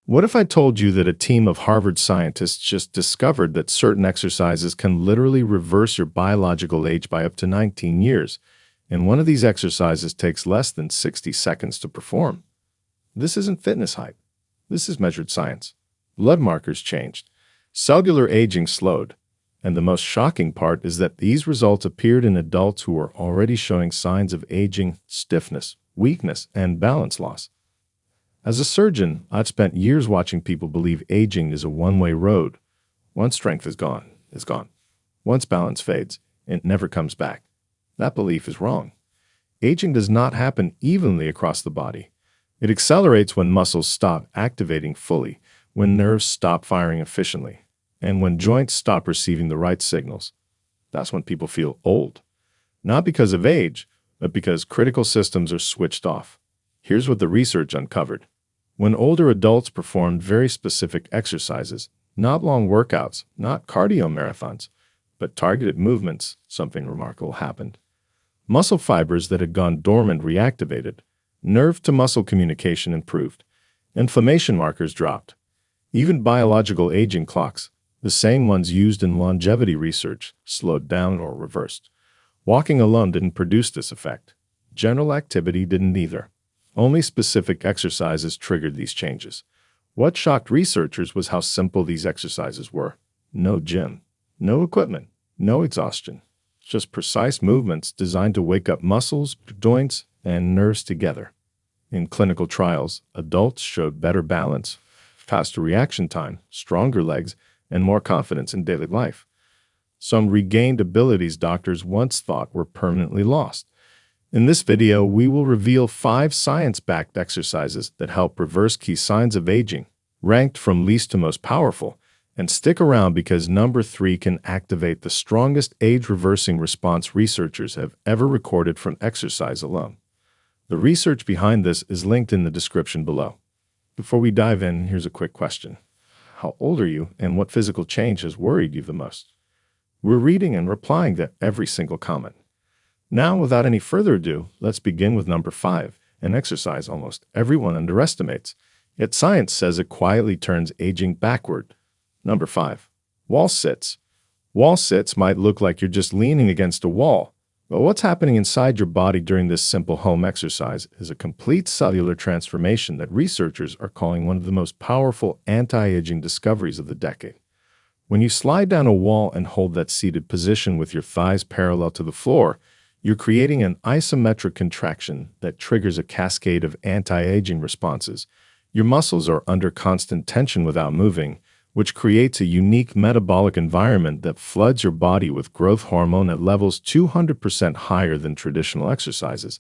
What if I told you that a team of Harvard scientists just discovered that certain exercises can literally reverse your biological age by up to 19 years, and one of these exercises takes less than 60 seconds to perform? This isn't fitness hype. This is measured science. Blood markers changed. Cellular aging slowed. And the most shocking part is that these results appeared in adults who were already showing signs of aging, stiffness, weakness, and balance loss. As a surgeon, I've spent years watching people believe aging is a one-way road. Once strength is gone, it's gone. Once balance fades, it never comes back. That belief is wrong. Aging does not happen evenly across the body. It accelerates when muscles stop activating fully, when nerves stop firing efficiently, and when joints stop receiving the right signals. That's when people feel old. Not because of age, but because critical systems are switched off. Here's what the research uncovered. When older adults performed very specific exercises, not long workouts, not cardio marathons, but targeted movements, something remarkable happened. Muscle fibers that had gone dormant reactivated. Nerve-to-muscle communication improved. Inflammation markers dropped. Even biological aging clocks, the same ones used in longevity research, slowed down or reversed. Walking alone didn't produce this effect. General activity didn't either. Only specific exercises triggered these changes. What shocked researchers was how simple these exercises were. No gym, no equipment, no exhaustion. Just precise movements designed to wake up muscles, joints, and nerves together. In clinical trials, adults showed better balance, faster reaction time, stronger legs, and more confidence in daily life. Some regained abilities doctors once thought were permanently lost. In this video, we will reveal 5 science-backed exercises that help reverse key signs of aging, ranked from least to most powerful. And stick around because number 3 can activate the strongest age-reversing response researchers have ever recorded from exercise alone. The research behind this is linked in the description below. Before we dive in, here's a quick question. How old are you, and what physical change has worried you the most? We're reading and replying to every single comment. Now, without any further ado, let's begin with number 5, an exercise almost everyone underestimates. Yet science says it quietly turns aging backward. Number 5, wall sits. Wall sits might look like you're just leaning against a wall, but what's happening inside your body during this simple home exercise is a complete cellular transformation that researchers are calling one of the most powerful anti-aging discoveries of the decade. When you slide down a wall and hold that seated position with your thighs parallel to the floor, you're creating an isometric contraction that triggers a cascade of anti-aging responses. Your muscles are under constant tension without moving, which creates a unique metabolic environment that floods your body with growth hormone at levels 200% higher than traditional exercises.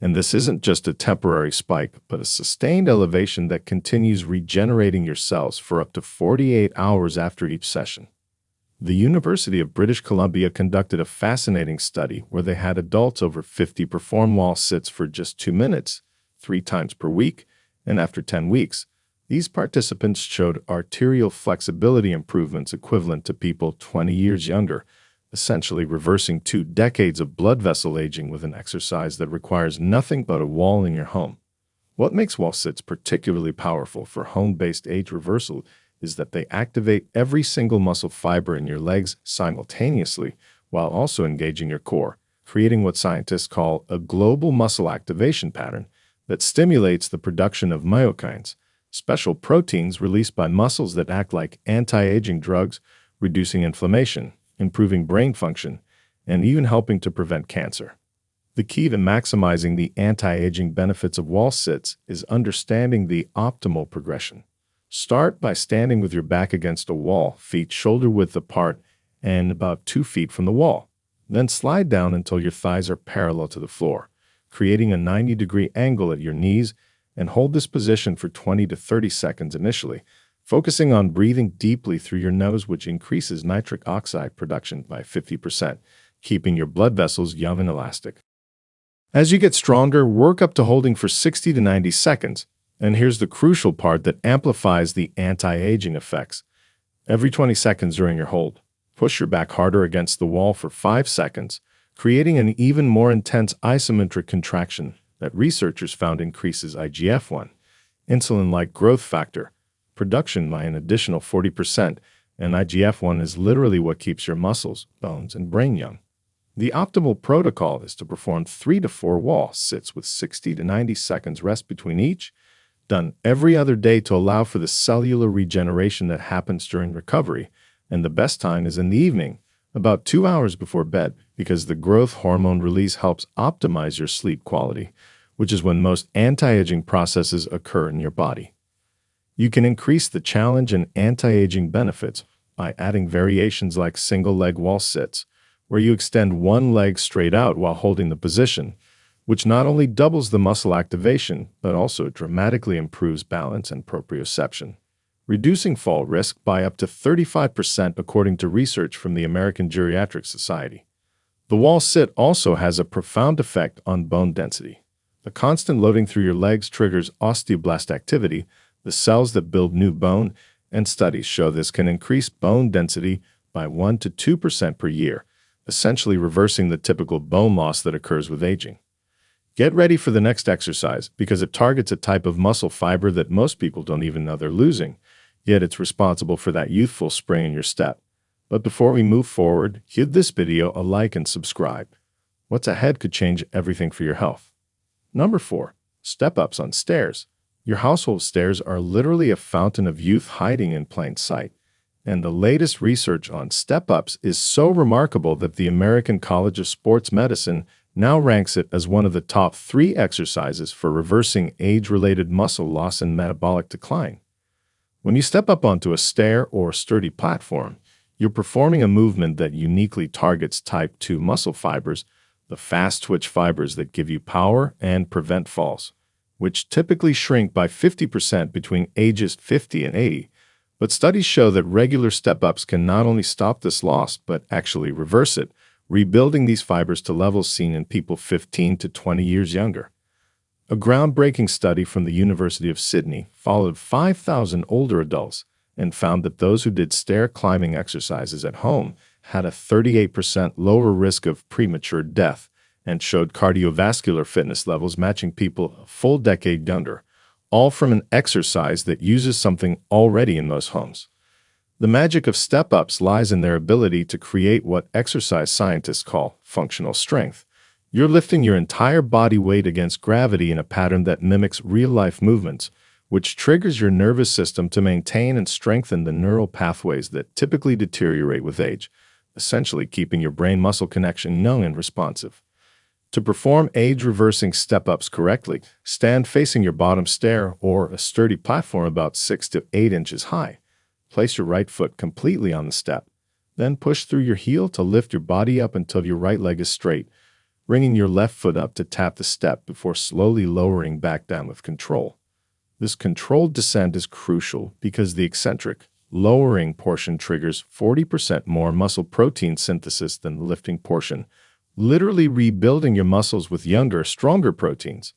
And this isn't just a temporary spike, but a sustained elevation that continues regenerating your cells for up to 48 hours after each session. The University of British Columbia conducted a fascinating study where they had adults over 50 perform wall sits for just 2 minutes, 3 times per week, and after 10 weeks, these participants showed arterial flexibility improvements equivalent to people 20 years younger, essentially reversing 2 decades of blood vessel aging with an exercise that requires nothing but a wall in your home. What makes wall sits particularly powerful for home-based age reversal is that they activate every single muscle fiber in your legs simultaneously while also engaging your core, creating what scientists call a global muscle activation pattern that stimulates the production of myokines, special proteins released by muscles that act like anti-aging drugs, reducing inflammation, improving brain function, and even helping to prevent cancer. The key to maximizing the anti-aging benefits of wall sits is understanding the optimal progression. Start by standing with your back against a wall, feet shoulder-width apart and about 2 feet from the wall. Then slide down until your thighs are parallel to the floor, creating a 90-degree angle at your knees, and hold this position for 20 to 30 seconds initially, focusing on breathing deeply through your nose, which increases nitric oxide production by 50%, keeping your blood vessels young and elastic. As you get stronger, work up to holding for 60 to 90 seconds. And here's the crucial part that amplifies the anti-aging effects. Every 20 seconds during your hold, push your back harder against the wall for 5 seconds, creating an even more intense isometric contraction that researchers found increases IGF-1, insulin-like growth factor, production by an additional 40%, and IGF-1 is literally what keeps your muscles, bones, and brain young. The optimal protocol is to perform 3 to 4 wall sits with 60 to 90 seconds rest between each, done every other day to allow for the cellular regeneration that happens during recovery, and the best time is in the evening, about 2 hours before bed, because the growth hormone release helps optimize your sleep quality, which is when most anti-aging processes occur in your body. You can increase the challenge and anti-aging benefits by adding variations like single-leg wall sits, where you extend one leg straight out while holding the position, which not only doubles the muscle activation, but also dramatically improves balance and proprioception, reducing fall risk by up to 35% according to research from the American Geriatric Society. The wall sit also has a profound effect on bone density. The constant loading through your legs triggers osteoblast activity, the cells that build new bone, and studies show this can increase bone density by 1 to 2% per year, essentially reversing the typical bone loss that occurs with aging. Get ready for the next exercise because it targets a type of muscle fiber that most people don't even know they're losing, yet it's responsible for that youthful spring in your step. But before we move forward, give this video a like and subscribe. What's ahead could change everything for your health. Number 4. Step-ups on stairs. Your household stairs are literally a fountain of youth hiding in plain sight. And the latest research on step-ups is so remarkable that the American College of Sports Medicine now ranks it as one of the top 3 exercises for reversing age-related muscle loss and metabolic decline. When you step up onto a stair or sturdy platform, you're performing a movement that uniquely targets type 2 muscle fibers, the fast-twitch fibers that give you power and prevent falls, which typically shrink by 50% between ages 50 and 80. But studies show that regular step-ups can not only stop this loss, but actually reverse it, rebuilding these fibers to levels seen in people 15 to 20 years younger. A groundbreaking study from the University of Sydney followed 5,000 older adults and found that those who did stair climbing exercises at home had a 38% lower risk of premature death and showed cardiovascular fitness levels matching people a full decade younger, all from an exercise that uses something already in most homes. The magic of step-ups lies in their ability to create what exercise scientists call functional strength. You're lifting your entire body weight against gravity in a pattern that mimics real-life movements, which triggers your nervous system to maintain and strengthen the neural pathways that typically deteriorate with age, essentially keeping your brain-muscle connection young and responsive. To perform age-reversing step-ups correctly, stand facing your bottom stair or a sturdy platform about 6 to 8 inches high. Place your right foot completely on the step. Then push through your heel to lift your body up until your right leg is straight, bringing your left foot up to tap the step before slowly lowering back down with control. This controlled descent is crucial because the eccentric, lowering portion triggers 40% more muscle protein synthesis than the lifting portion, literally rebuilding your muscles with younger, stronger proteins.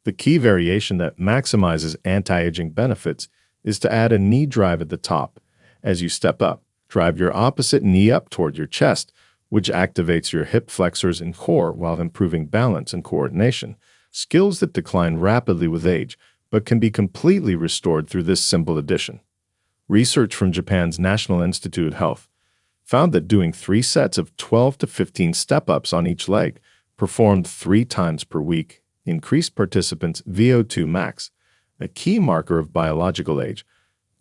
The key variation that maximizes anti-aging benefits is to add a knee drive at the top. As you step up, drive your opposite knee up toward your chest, which activates your hip flexors and core while improving balance and coordination, skills that decline rapidly with age, but can be completely restored through this simple addition. Research from Japan's National Institute of Health found that doing 3 sets of 12 to 15 step-ups on each leg, performed 3 times per week, increased participants' VO2 max, a key marker of biological age,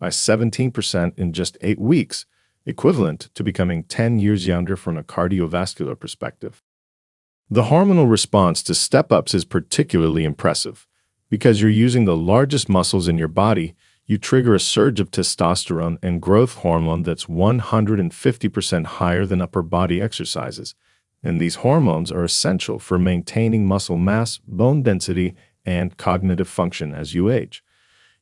by 17% in just 8 weeks, equivalent to becoming 10 years younger from a cardiovascular perspective. The hormonal response to step-ups is particularly impressive. Because you're using the largest muscles in your body, you trigger a surge of testosterone and growth hormone that's 150% higher than upper body exercises. And these hormones are essential for maintaining muscle mass, bone density, and cognitive function as you age.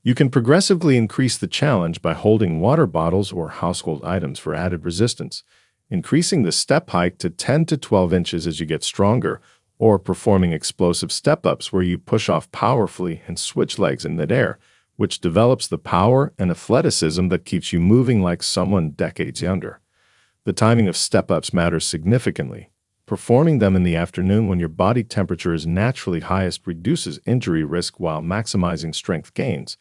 You can progressively increase the challenge by holding water bottles or household items for added resistance, increasing the step height to 10 to 12 inches as you get stronger, or performing explosive step-ups where you push off powerfully and switch legs in midair, which develops the power and athleticism that keeps you moving like someone decades younger. The timing of step-ups matters significantly. Performing them in the afternoon when your body temperature is naturally highest reduces injury risk while maximizing strength gains,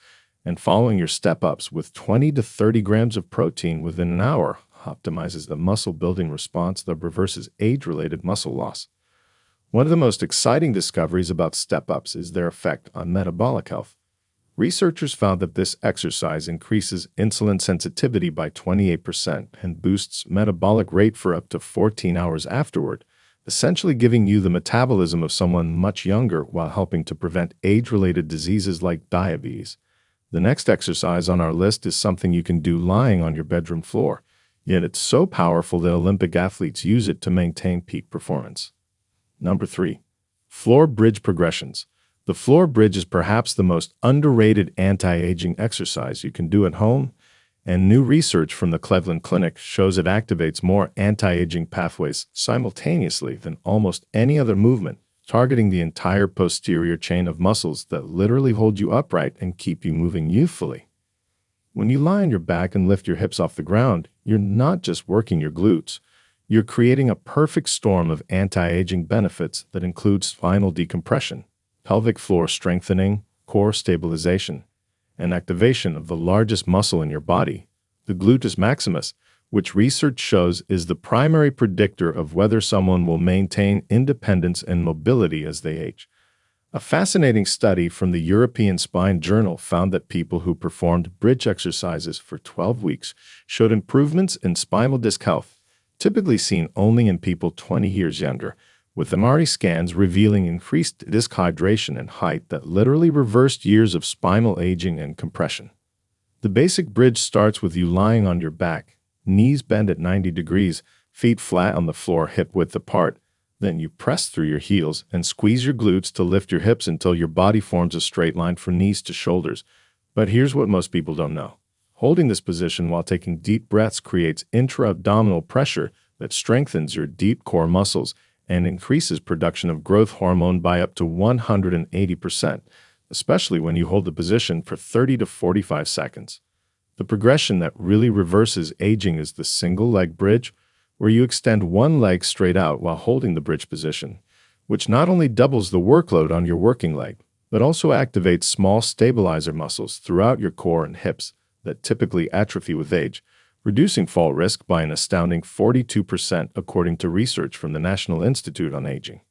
And following your step-ups with 20 to 30 grams of protein within an hour optimizes the muscle-building response that reverses age-related muscle loss. One of the most exciting discoveries about step-ups is their effect on metabolic health. Researchers found that this exercise increases insulin sensitivity by 28% and boosts metabolic rate for up to 14 hours afterward, essentially giving you the metabolism of someone much younger while helping to prevent age-related diseases like diabetes. The next exercise on our list is something you can do lying on your bedroom floor, yet it's so powerful that Olympic athletes use it to maintain peak performance. Number 3. Floor bridge progressions. The floor bridge is perhaps the most underrated anti-aging exercise you can do at home, and new research from the Cleveland Clinic shows it activates more anti-aging pathways simultaneously than almost any other movement, targeting the entire posterior chain of muscles that literally hold you upright and keep you moving youthfully. When you lie on your back and lift your hips off the ground, you're not just working your glutes. You're creating a perfect storm of anti-aging benefits that includes spinal decompression, pelvic floor strengthening, core stabilization, and activation of the largest muscle in your body, the gluteus maximus, which research shows is the primary predictor of whether someone will maintain independence and mobility as they age. A fascinating study from the European Spine Journal found that people who performed bridge exercises for 12 weeks showed improvements in spinal disc health, typically seen only in people 20 years younger, with MRI scans revealing increased disc hydration and height that literally reversed years of spinal aging and compression. The basic bridge starts with you lying on your back, knees bent at 90 degrees, feet flat on the floor, hip width apart. Then you press through your heels and squeeze your glutes to lift your hips until your body forms a straight line from knees to shoulders. But here's what most people don't know. Holding this position while taking deep breaths creates intra-abdominal pressure that strengthens your deep core muscles and increases production of growth hormone by up to 180%, especially when you hold the position for 30 to 45 seconds. The progression that really reverses aging is the single leg bridge, where you extend one leg straight out while holding the bridge position, which not only doubles the workload on your working leg, but also activates small stabilizer muscles throughout your core and hips that typically atrophy with age, reducing fall risk by an astounding 42% according to research from the National Institute on Aging.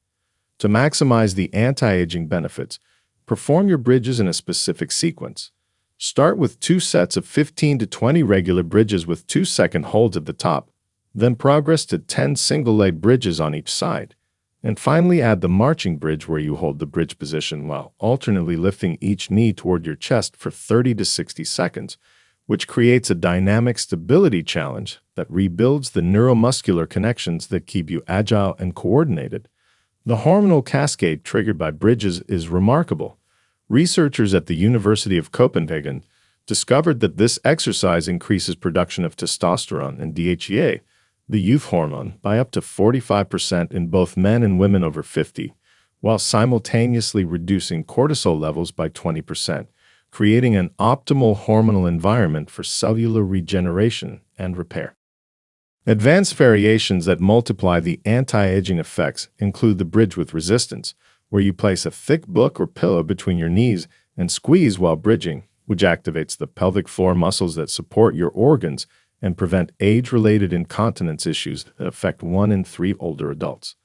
To maximize the anti-aging benefits, perform your bridges in a specific sequence. Start with 2 sets of 15 to 20 regular bridges with 2-second holds at the top, then progress to 10 single-leg bridges on each side, and finally add the marching bridge where you hold the bridge position while alternately lifting each knee toward your chest for 30 to 60 seconds, which creates a dynamic stability challenge that rebuilds the neuromuscular connections that keep you agile and coordinated. The hormonal cascade triggered by bridges is remarkable. Researchers at the University of Copenhagen discovered that this exercise increases production of testosterone and DHEA, the youth hormone, by up to 45% in both men and women over 50, while simultaneously reducing cortisol levels by 20%, creating an optimal hormonal environment for cellular regeneration and repair. Advanced variations that multiply the anti-aging effects include the bridge with resistance, where you place a thick book or pillow between your knees and squeeze while bridging, which activates the pelvic floor muscles that support your organs and prevent age-related incontinence issues that affect 1 in 3 older adults.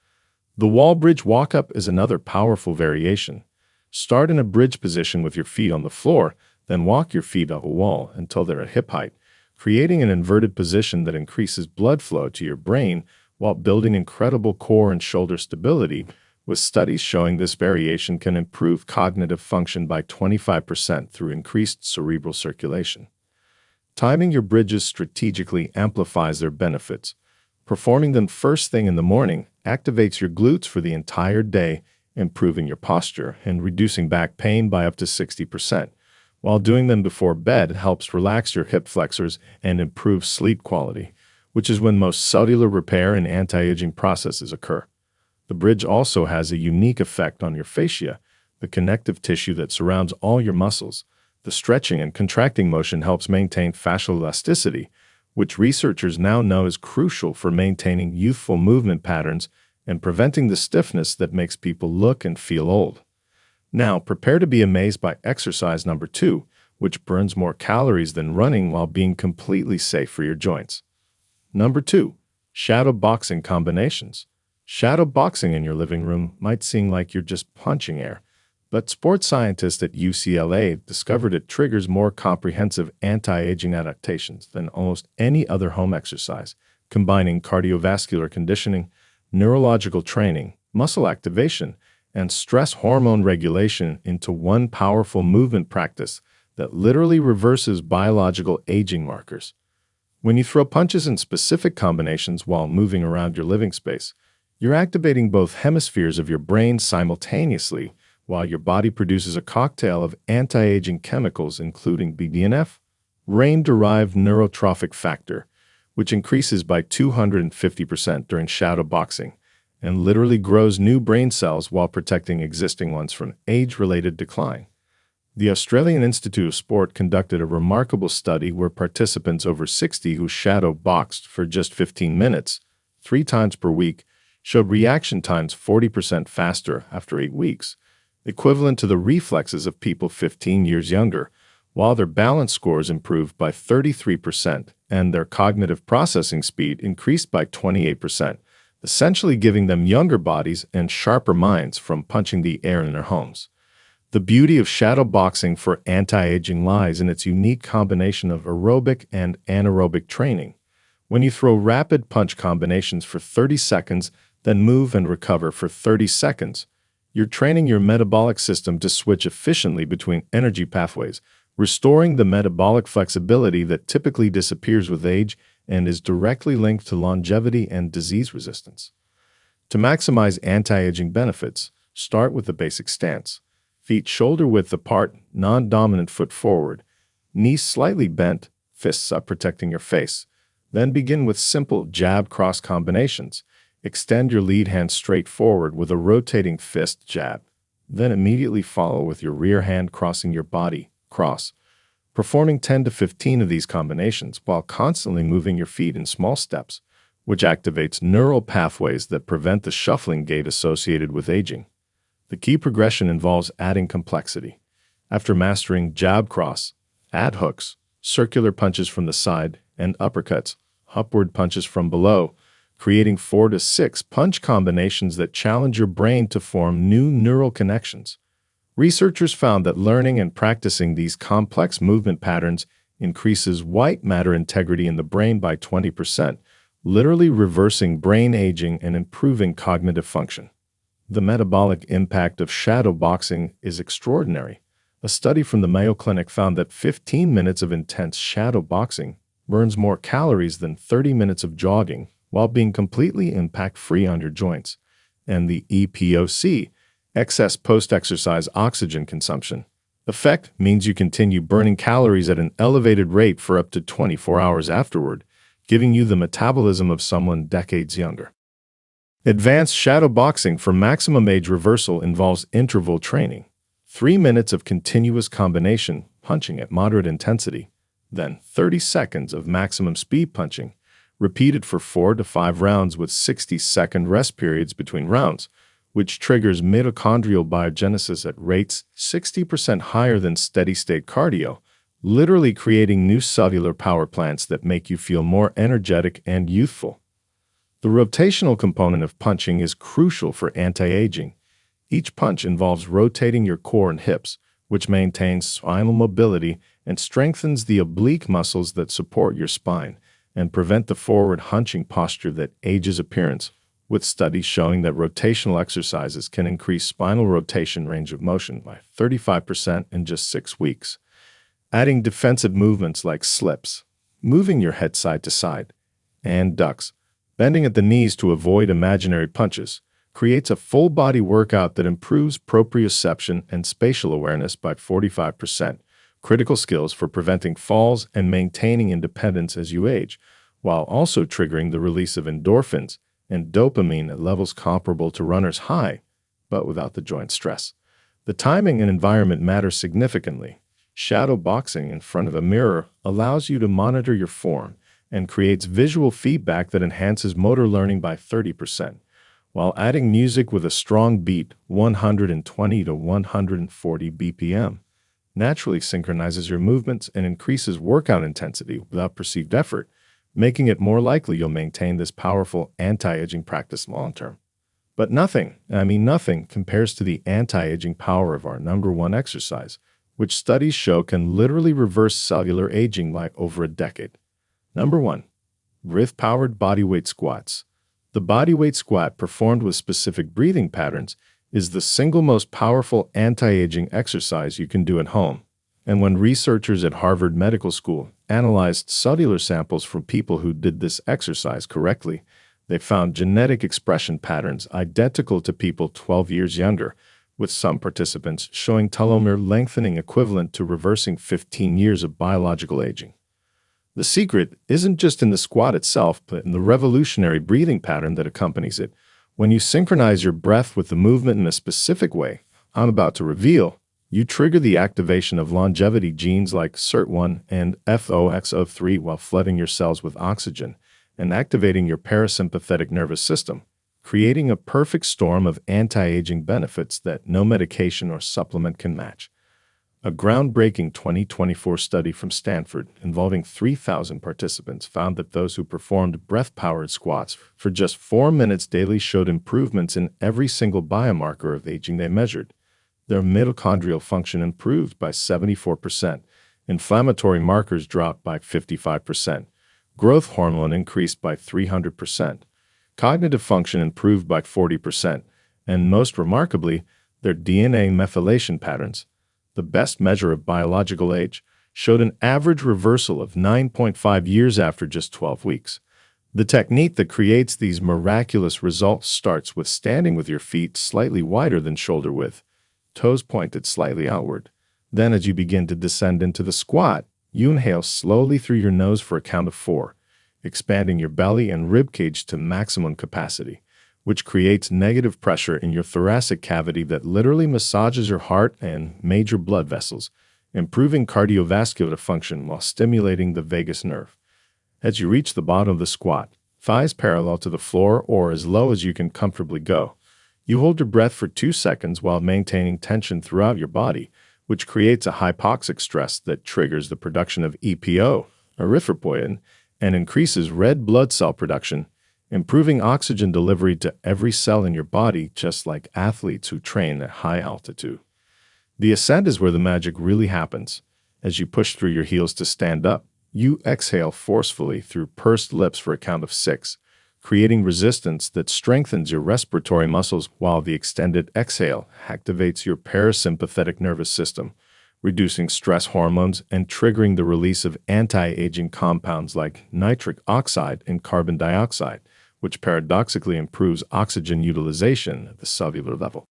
The wall bridge walk-up is another powerful variation. Start in a bridge position with your feet on the floor, then walk your feet up a wall until they're at hip height, creating an inverted position that increases blood flow to your brain while building incredible core and shoulder stability, with studies showing this variation can improve cognitive function by 25% through increased cerebral circulation. Timing your bridges strategically amplifies their benefits. Performing them first thing in the morning activates your glutes for the entire day, improving your posture and reducing back pain by up to 60%, while doing them before bed helps relax your hip flexors and improve sleep quality, which is when most cellular repair and anti-aging processes occur. The bridge also has a unique effect on your fascia, the connective tissue that surrounds all your muscles. The stretching and contracting motion helps maintain fascial elasticity, which researchers now know is crucial for maintaining youthful movement patterns and preventing the stiffness that makes people look and feel old. Now, prepare to be amazed by exercise number 2, which burns more calories than running while being completely safe for your joints. Number 2. Shadow boxing combinations. Shadow boxing in your living room might seem like you're just punching air, but sports scientists at UCLA discovered it triggers more comprehensive anti-aging adaptations than almost any other home exercise, combining cardiovascular conditioning, neurological training, muscle activation, and stress hormone regulation into one powerful movement practice that literally reverses biological aging markers. When you throw punches in specific combinations while moving around your living space, you're activating both hemispheres of your brain simultaneously, while your body produces a cocktail of anti-aging chemicals including BDNF, brain-derived neurotrophic factor, which increases by 250% during shadow boxing, and literally grows new brain cells while protecting existing ones from age-related decline. The Australian Institute of Sport conducted a remarkable study where participants over 60 who shadow boxed for just 15 minutes, 3 times per week, showed reaction times 40% faster after 8 weeks, equivalent to the reflexes of people 15 years younger, while their balance scores improved by 33% and their cognitive processing speed increased by 28%, essentially giving them younger bodies and sharper minds from punching the air in their homes. The beauty of shadow boxing for anti-aging lies in its unique combination of aerobic and anaerobic training. When you throw rapid punch combinations for 30 seconds, then move and recover for 30 seconds, you're training your metabolic system to switch efficiently between energy pathways, restoring the metabolic flexibility that typically disappears with age and is directly linked to longevity and disease resistance. To maximize anti-aging benefits, start with the basic stance. Feet shoulder-width apart, non-dominant foot forward, knees slightly bent, fists up protecting your face. Then begin with simple jab-cross combinations. Extend your lead hand straight forward with a rotating fist jab. Then immediately follow with your rear hand crossing your body, cross. Performing 10 to 15 of these combinations while constantly moving your feet in small steps, which activates neural pathways that prevent the shuffling gait associated with aging. The key progression involves adding complexity. After mastering jab cross, add hooks, circular punches from the side, and uppercuts, upward punches from below, creating 4 to 6 punch combinations that challenge your brain to form new neural connections. Researchers found that learning and practicing these complex movement patterns increases white matter integrity in the brain by 20%, literally reversing brain aging and improving cognitive function. The metabolic impact of shadow boxing is extraordinary. A study from the Mayo Clinic found that 15 minutes of intense shadow boxing burns more calories than 30 minutes of jogging while being completely impact-free on your joints. And the EPOC, excess post-exercise oxygen consumption, effect means you continue burning calories at an elevated rate for up to 24 hours afterward, giving you the metabolism of someone decades younger. Advanced shadow boxing for maximum age reversal involves interval training, 3 minutes of continuous combination punching at moderate intensity, then 30 seconds of maximum speed punching, repeated for 4 to 5 rounds with 60-second rest periods between rounds, which triggers mitochondrial biogenesis at rates 60% higher than steady-state cardio, literally creating new cellular power plants that make you feel more energetic and youthful. The rotational component of punching is crucial for anti-aging. Each punch involves rotating your core and hips, which maintains spinal mobility and strengthens the oblique muscles that support your spine and prevent the forward hunching posture that ages appearance, with studies showing that rotational exercises can increase spinal rotation range of motion by 35% in just 6 weeks. Adding defensive movements like slips, moving your head side to side, and ducks, bending at the knees to avoid imaginary punches, creates a full-body workout that improves proprioception and spatial awareness by 45%, critical skills for preventing falls and maintaining independence as you age, while also triggering the release of endorphins and dopamine at levels comparable to runner's high, but without the joint stress. The timing and environment matter significantly. Shadow boxing in front of a mirror allows you to monitor your form and creates visual feedback that enhances motor learning by 30%, while adding music with a strong beat, 120 to 140 BPM, naturally synchronizes your movements and increases workout intensity without perceived effort, making it more likely you'll maintain this powerful anti-aging practice long-term. But nothing, I mean nothing, compares to the anti-aging power of our number one exercise, which studies show can literally reverse cellular aging by over a decade. Number 1. Riff-powered bodyweight squats. The bodyweight squat, performed with specific breathing patterns, is the single most powerful anti-aging exercise you can do at home. And when researchers at Harvard Medical School analyzed cellular samples from people who did this exercise correctly, they found genetic expression patterns identical to people 12 years younger, with some participants showing telomere lengthening equivalent to reversing 15 years of biological aging. The secret isn't just in the squat itself, but in the revolutionary breathing pattern that accompanies it. When you synchronize your breath with the movement in a specific way I'm about to reveal, you trigger the activation of longevity genes like SIRT1 and FOXO3 while flooding your cells with oxygen and activating your parasympathetic nervous system, creating a perfect storm of anti-aging benefits that no medication or supplement can match. A groundbreaking 2024 study from Stanford involving 3,000 participants found that those who performed breath-powered squats for just 4 minutes daily showed improvements in every single biomarker of aging they measured. Their mitochondrial function improved by 74%, inflammatory markers dropped by 55%, growth hormone increased by 300%, cognitive function improved by 40%, and most remarkably, their DNA methylation patterns, the best measure of biological age, showed an average reversal of 9.5 years after just 12 weeks. The technique that creates these miraculous results starts with standing with your feet slightly wider than shoulder width, toes pointed slightly outward. Then, as you begin to descend into the squat, you inhale slowly through your nose for a count of 4, expanding your belly and ribcage to maximum capacity, which creates negative pressure in your thoracic cavity that literally massages your heart and major blood vessels, improving cardiovascular function while stimulating the vagus nerve. As you reach the bottom of the squat, thighs parallel to the floor or as low as you can comfortably go, you hold your breath for 2 seconds while maintaining tension throughout your body, which creates a hypoxic stress that triggers the production of EPO, erythropoietin, and increases red blood cell production, improving oxygen delivery to every cell in your body, just like athletes who train at high altitude. The ascent is where the magic really happens. As you push through your heels to stand up, you exhale forcefully through pursed lips for a count of 6, creating resistance that strengthens your respiratory muscles, while the extended exhale activates your parasympathetic nervous system, reducing stress hormones and triggering the release of anti-aging compounds like nitric oxide and carbon dioxide, which paradoxically improves oxygen utilization at the cellular level.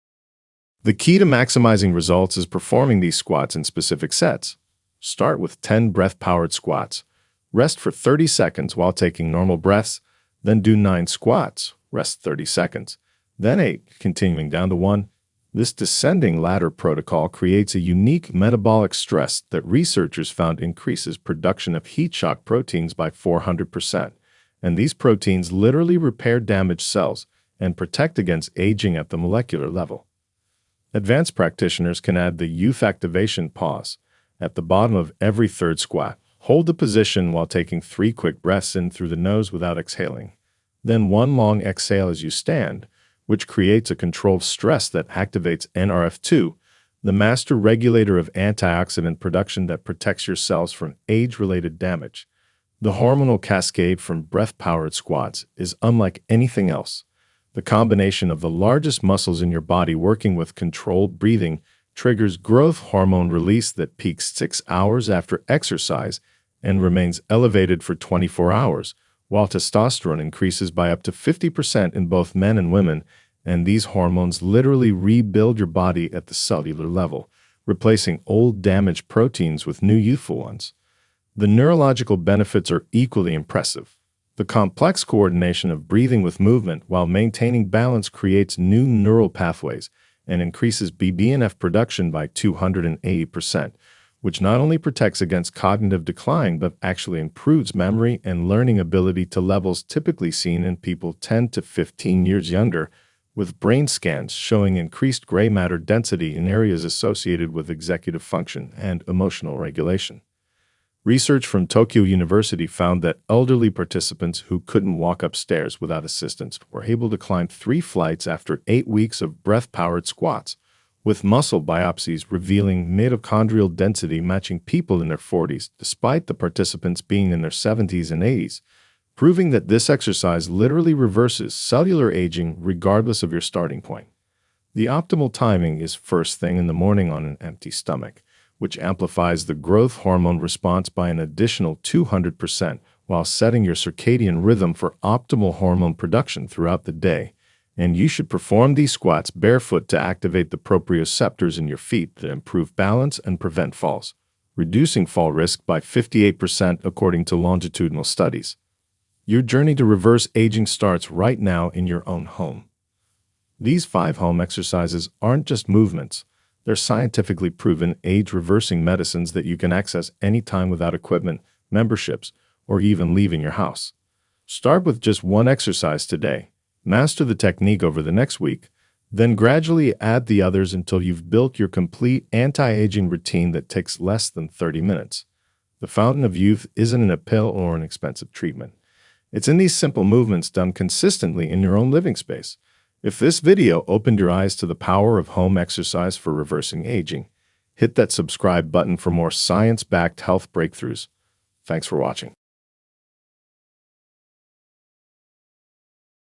The key to maximizing results is performing these squats in specific sets. Start with 10 breath-powered squats. Rest for 30 seconds while taking normal breaths. Then do 9 squats. Rest 30 seconds. Then 8, continuing down to 1. This descending ladder protocol creates a unique metabolic stress that researchers found increases production of heat shock proteins by 400%. And these proteins literally repair damaged cells and protect against aging at the molecular level. Advanced practitioners can add the youth activation pause at the bottom of every third squat. Hold the position while taking 3 quick breaths in through the nose without exhaling. Then 1 long exhale as you stand, which creates a controlled stress that activates NRF2, the master regulator of antioxidant production that protects your cells from age-related damage. The hormonal cascade from breath-powered squats is unlike anything else. The combination of the largest muscles in your body working with controlled breathing triggers growth hormone release that peaks 6 hours after exercise and remains elevated for 24 hours, while testosterone increases by up to 50% in both men and women, and these hormones literally rebuild your body at the cellular level, replacing old damaged proteins with new youthful ones. The neurological benefits are equally impressive. The complex coordination of breathing with movement while maintaining balance creates new neural pathways and increases BDNF production by 280%, which not only protects against cognitive decline but actually improves memory and learning ability to levels typically seen in people 10 to 15 years younger, with brain scans showing increased gray matter density in areas associated with executive function and emotional regulation. Research from Tokyo University found that elderly participants who couldn't walk upstairs without assistance were able to climb 3 flights after 8 weeks of breath-powered squats, with muscle biopsies revealing mitochondrial density matching people in their 40s, despite the participants being in their 70s and 80s, proving that this exercise literally reverses cellular aging regardless of your starting point. The optimal timing is first thing in the morning on an empty stomach, which amplifies the growth hormone response by an additional 200% while setting your circadian rhythm for optimal hormone production throughout the day. And you should perform these squats barefoot to activate the proprioceptors in your feet that improve balance and prevent falls, reducing fall risk by 58% according to longitudinal studies. Your journey to reverse aging starts right now in your own home. These 5 home exercises aren't just movements. They're scientifically proven age-reversing medicines that you can access anytime without equipment, memberships, or even leaving your house. Start with just one exercise today. Master the technique over the next week, then gradually add the others until you've built your complete anti-aging routine that takes less than 30 minutes. The fountain of youth isn't in a pill or an expensive treatment. It's in these simple movements done consistently in your own living space. If this video opened your eyes to the power of home exercise for reversing aging, hit that subscribe button for more science-backed health breakthroughs. Thanks for watching.